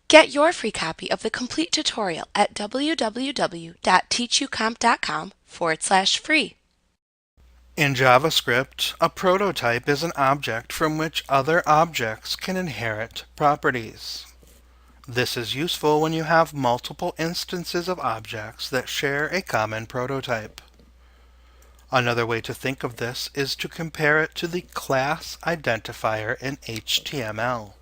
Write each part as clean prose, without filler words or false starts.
Get your free copy of the complete tutorial at www.teachucomp.com/free. In JavaScript, a prototype is an object from which other objects can inherit properties. This is useful when you have multiple instances of objects that share a common prototype. Another way to think of this is to compare it to the class identifier in HTML.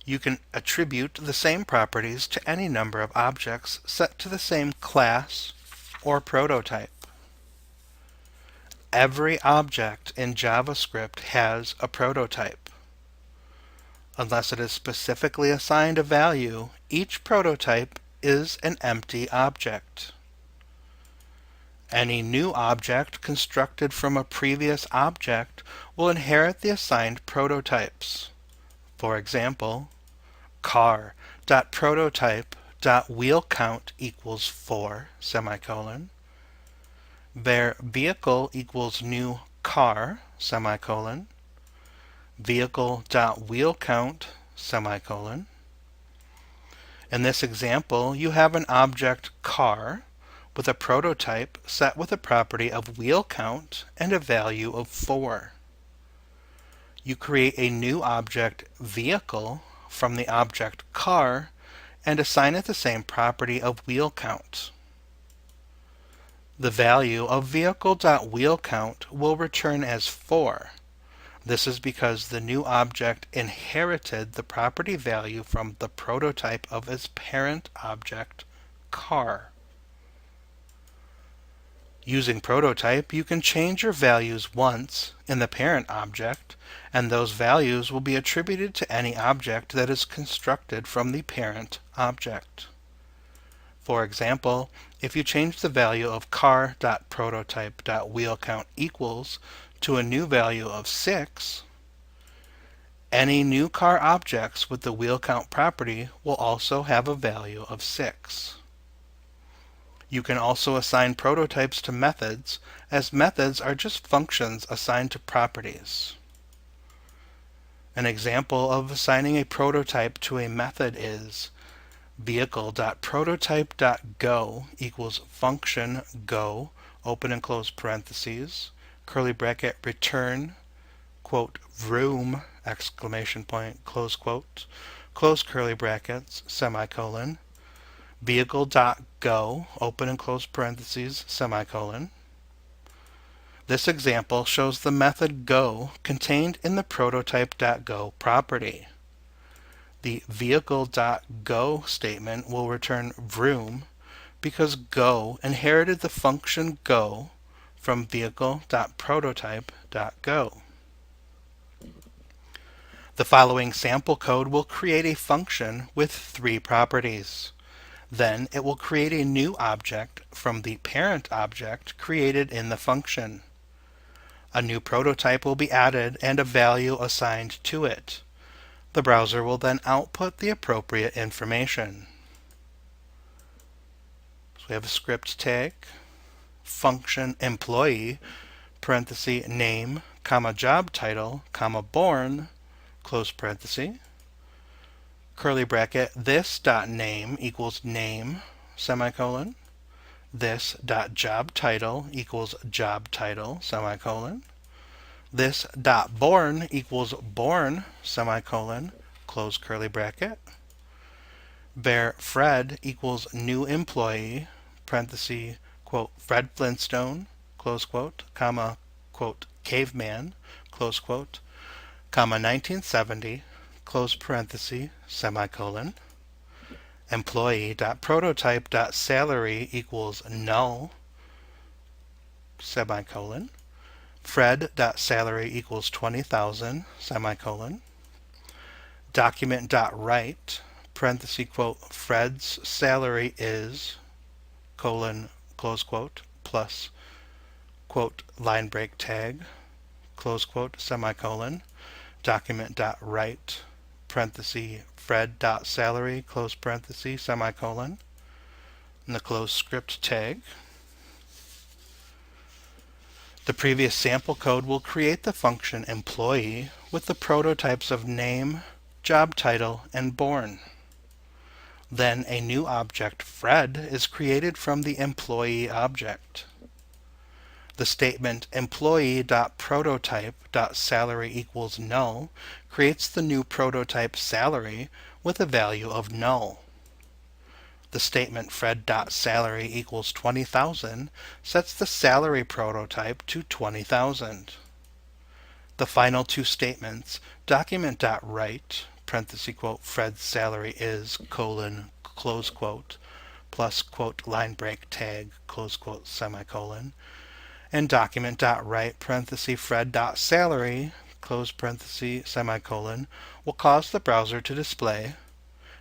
You can attribute the same properties to any number of objects set to the same class or prototype. Every object in JavaScript has a prototype. Unless it is specifically assigned a value, each prototype is an empty object. Any new object constructed from a previous object will inherit the assigned prototypes. For example, car.prototype.wheelCount equals 4, semicolon. Var vehicle equals new car, semicolon. Vehicle.wheelCount, semicolon. In this example, you have an object car with a prototype set with a property of wheel count and a value of 4. You create a new object vehicle from the object car and assign it the same property of wheel count. The value of vehicle.wheelCount will return as 4. This is because the new object inherited the property value from the prototype of its parent object, car. Using prototype, you can change your values once in the parent object, and those values will be attributed to any object that is constructed from the parent object. For example, if you change the value of car.prototype.wheelCount equals to a new value of 6, any new car objects with the wheelCount property will also have a value of 6. You can also assign prototypes to methods, as methods are just functions assigned to properties. An example of assigning a prototype to a method is vehicle.prototype.go equals function go, open and close parentheses, curly bracket return, quote, room, exclamation point, close quote, close curly brackets, semicolon, vehicle.go, open and close parentheses, semicolon. This example shows the method go contained in the prototype.go property. The vehicle.go statement will return room because go inherited the function go from vehicle.prototype.go. The following sample code will create a function with 3 properties. Then it will create a new object from the parent object created in the function. A new prototype will be added and a value assigned to it. The browser will then output the appropriate information. So we have a script tag, function employee, parenthesis name, comma job title, comma born, close parenthesis, curly bracket, this.name equals name, semicolon, this.jobtitle equals job title, semicolon, this.born equals born, semicolon, close curly bracket, var Fred equals new employee, parenthesis, quote, Fred Flintstone, close quote, comma, quote, caveman, close quote, comma, 1970, close parenthesis, semicolon, employee.prototype.salary equals null, semicolon, Fred.salary equals 20,000, semicolon, document.write, parenthesis, quote, Fred's salary is, colon, close quote, plus, quote, line break tag, close quote, semicolon, document.write, parenthesis, Fred.salary, close parenthesis, semicolon, and the close script tag. The previous sample code will create the function employee with the prototypes of name, job title, and born. Then a new object, Fred, is created from the employee object. The statement employee.prototype.salary equals null creates the new prototype salary with a value of null. The statement Fred.salary equals 20,000 sets the salary prototype to 20,000. The final two statements, document.write, parenthesis quote, Fred's salary is, colon, close quote, plus quote, line break tag, close quote, semicolon, and document.write, parenthesis, Fred.salary, close parenthesis, semicolon, will cause the browser to display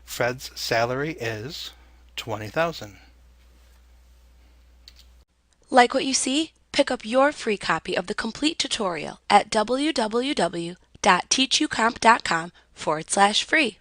Fred's salary is 20,000. Like what you see? Pick up your free copy of the complete tutorial at www.teachucomp.com/free.